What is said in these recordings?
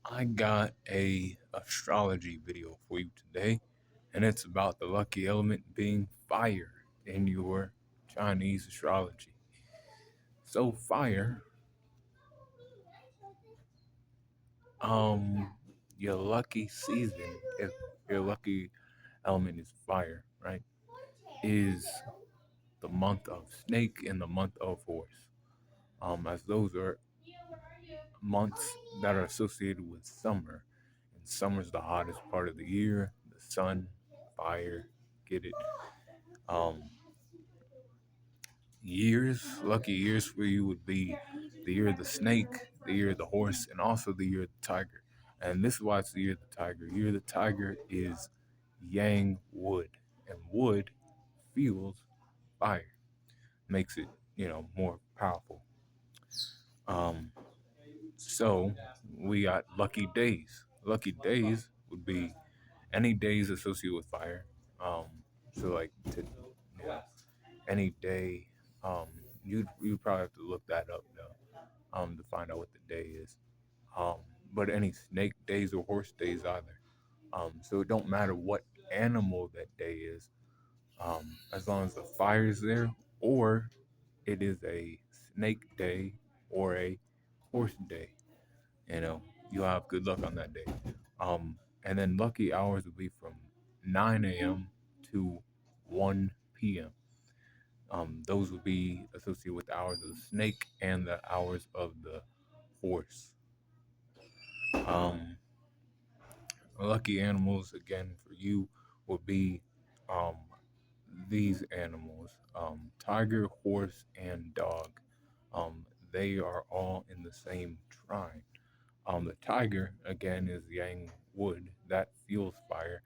I got a astrology video for you today, and it's about the lucky element being fire in your Chinese astrology. So fire, um, your lucky season, if your lucky element is fire, right, is the month of snake and the month of horse. As those are months that are associated with summer, and summer's the hottest part of the year. The sun, fire, get it. Um, lucky years for you would be the year of the snake, the year of the horse, and also the year of the tiger. And this is why it's the year of the tiger. Year of the tiger is yang wood, and wood fuels fire, makes it more powerful. Um, so we got lucky days. Lucky days would be any days associated with fire. Um, so like to yeah, any day. Um, you probably have to look that up though, to find out what the day is. Um, but any snake days or horse days either. So it don't matter what animal that day is, as long as the fire is there, or it is a snake day or a horse day. You know, you'll have good luck on that day. And then lucky hours will be from 9 a.m. to 1 p.m. Those would be associated with the hours of the snake and the hours of the horse. Um, Lucky animals again for you would be um, these animals: tiger, horse, and dog. Um, they are all in the same trine. The tiger again is yang wood that fuels fire.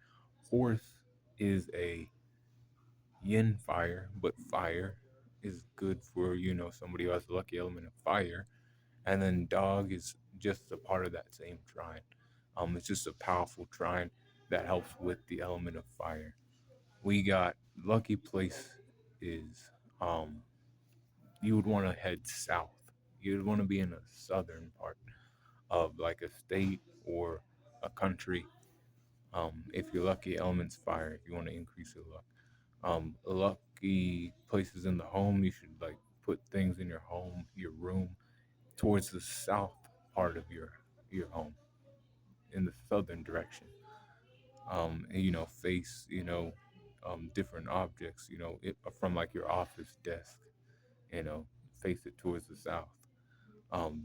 Horse is a yin fire, but fire is good for somebody who has the lucky element of fire. And then dog is just a part of that same trine. It's just a powerful trine that helps with the element of fire. We got lucky place is you would want to head south. You'd want to be in the southern part of like a state or a country. If your lucky element's fire, if you want to increase your luck. Lucky places in the home, you should like put things in your home, your room, towards the south part of your home, in the southern direction. And, face different objects. From like your office desk. You know, face it towards the south.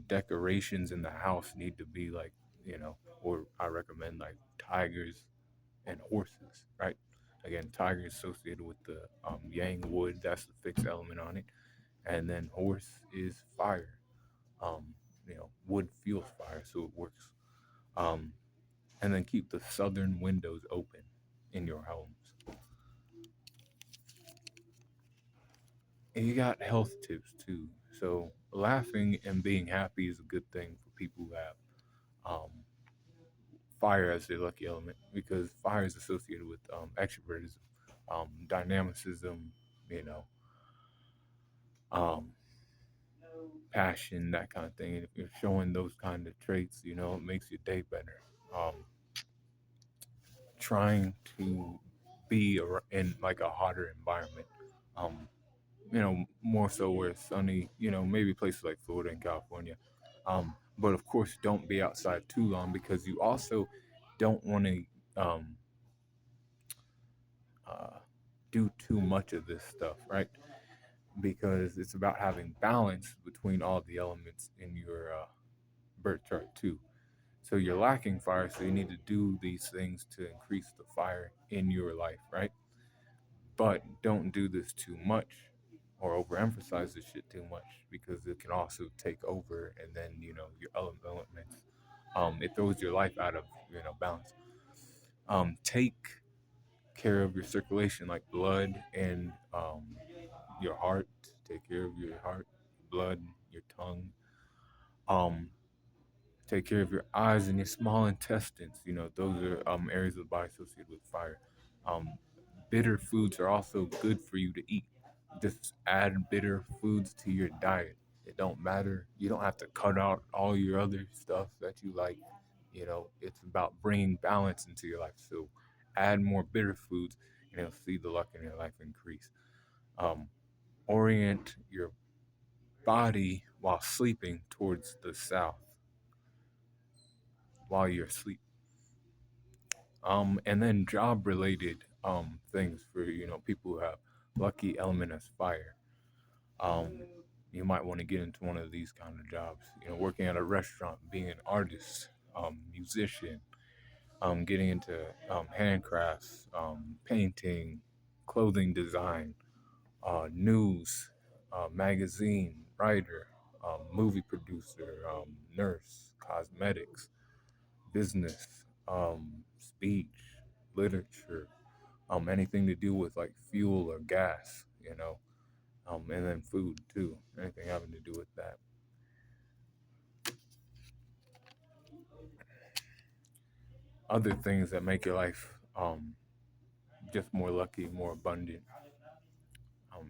Decorations in the house need to be like or I recommend like tigers and horses, right? Again, tiger is associated with the yang wood. That's the fixed element on it, and then horse is fire. Wood fuels fire, so it works. Um, and then keep the southern windows open in your homes. And you got health tips too. So laughing and being happy is a good thing for people who have um, fire as their lucky element because fire is associated with extrovertism, dynamicism, you know, um, passion, that kind of thing. And if you're showing those kind of traits, it makes your day better. Trying to be in like a hotter environment. Um, more so where it's sunny, maybe places like Florida and California. But of course, don't be outside too long because you also don't want to um, uh, do too much of this stuff, right? Because it's about having balance between all the elements in your birth chart, too. So you're lacking fire, so you need to do these things to increase the fire in your life, right? But don't do this too much or overemphasize this shit too much because it can also take over and then your elements it throws your life out of balance. Take care of your circulation like blood and your heart. Take care of your heart, blood, your tongue. um Take care of your eyes and your small intestines. Those are areas of the body associated with fire. um Bitter foods are also good for you to eat. Just add bitter foods to your diet. It don't matter. You don't have to cut out all your other stuff that you like. It's about bringing balance into your life. So add more bitter foods, and you'll see the luck in your life increase. Um, Orient your body while sleeping towards the south while you're asleep. And then job related things for people who have lucky element as fire. Um, you might want to get into one of these kind of jobs. Working at a restaurant, being an artist, musician, getting into handcrafts, painting, clothing design, news, magazine writer, movie producer, nurse, cosmetics, business, speech, literature, anything to do with like fuel or gas, and then food too, anything having to do with that. Other things that make your life just more lucky, more abundant,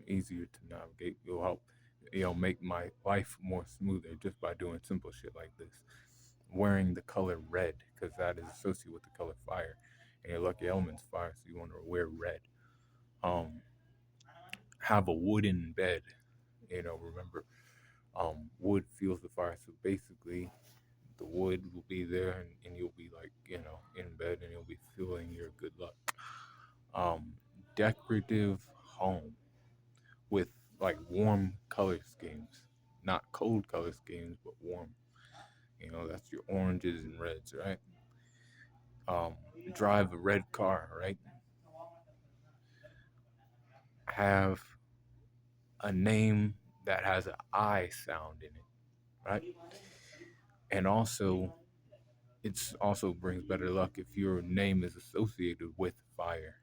easier to navigate. You'll help, make my life more smoother just by doing simple shit like this. Wearing the color red, because that is associated with the color fire, and your lucky element's fire, so you want to wear red. Um, have a wooden bed. Remember, wood fuels the fire, so basically, the wood will be there, and you'll be like, in bed, and you'll be feeling your good luck. Um, Decorative home with like warm color schemes, not cold color schemes, but warm. That's your oranges and reds, right? Um, Drive a red car, right? Have a name that has an I sound in it, right? And also, it's also brings better luck if your name is associated with fire.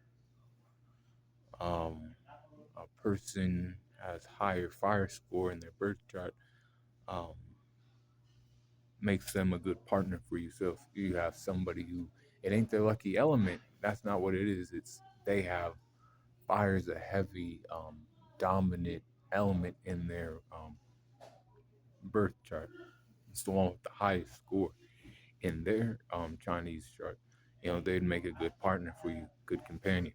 Um, a person has higher fire score in their birth chart, um, makes them a good partner for you. So if you have somebody who it ain't their lucky element, that's not what it is. It's they have fire is a heavy dominant element in their birth chart. It's the one with the highest score in their Chinese chart. They'd make a good partner for you, good companion.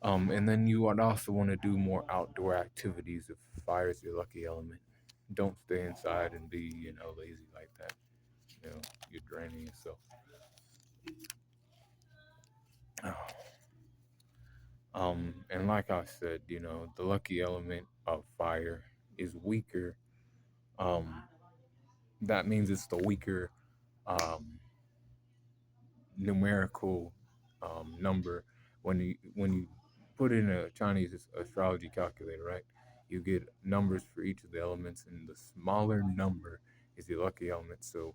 And then you would also want to do more outdoor activities if fire is your lucky element. Don't stay inside and be, lazy like that. You know, you're draining yourself. And like I said, the lucky element of fire is weaker. Um, that means it's the weaker um, numerical number. When you put in a Chinese astrology calculator, right? You get numbers for each of the elements, and the smaller number is your lucky element. So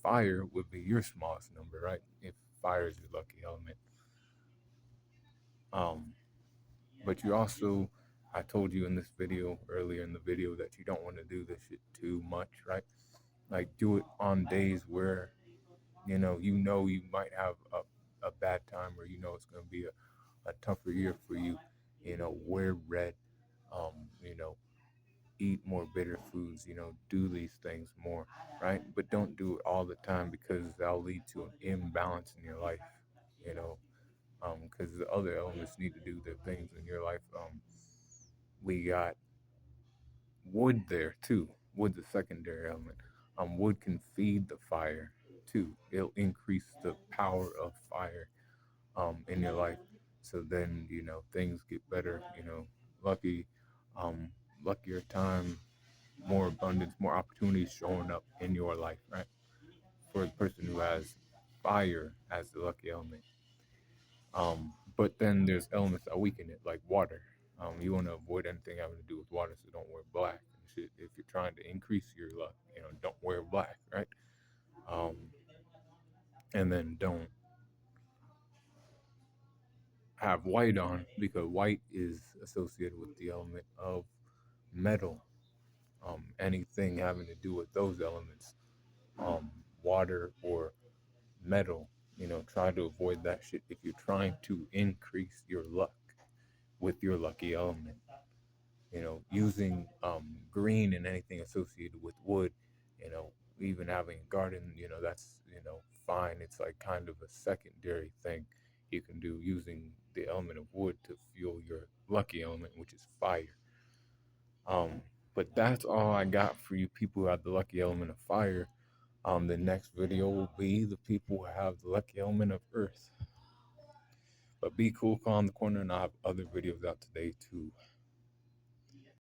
fire would be your smallest number, right? If fire is your lucky element. Um, but you also, I told you in this video earlier in the video that you don't want to do this shit too much, right? Like do it on days where you might have a bad time, or it's going to be a tougher year for you. Wear red. You know, eat more bitter foods. Do these things more, right? But don't do it all the time, because that'll lead to an imbalance in your life. You know, because the other elements need to do their things in your life. We got wood there too. Wood's a secondary element. Wood can feed the fire too. It'll increase the power of fire in your life. So then things get better. Lucky, um, luckier time, more abundance, more opportunities showing up in your life, right? For the person who has fire as the lucky element. But then there's elements that weaken it, like water. You want to avoid anything having to do with water, so don't wear black and shit. If you're trying to increase your luck, don't wear black, right? Um, and then don't have white on, because white is associated with the element of metal. Anything having to do with those elements, water or metal, try to avoid that shit if you're trying to increase your luck with your lucky element. Using green and anything associated with wood, even having a garden, that's, fine. It's like kind of a secondary thing you can do using the element of wood to fuel your lucky element, which is fire. Um, but that's all I got for you people who have the lucky element of fire. The next video will be the people who have the lucky element of earth. But be cool, calm the corner, and I have other videos out today too.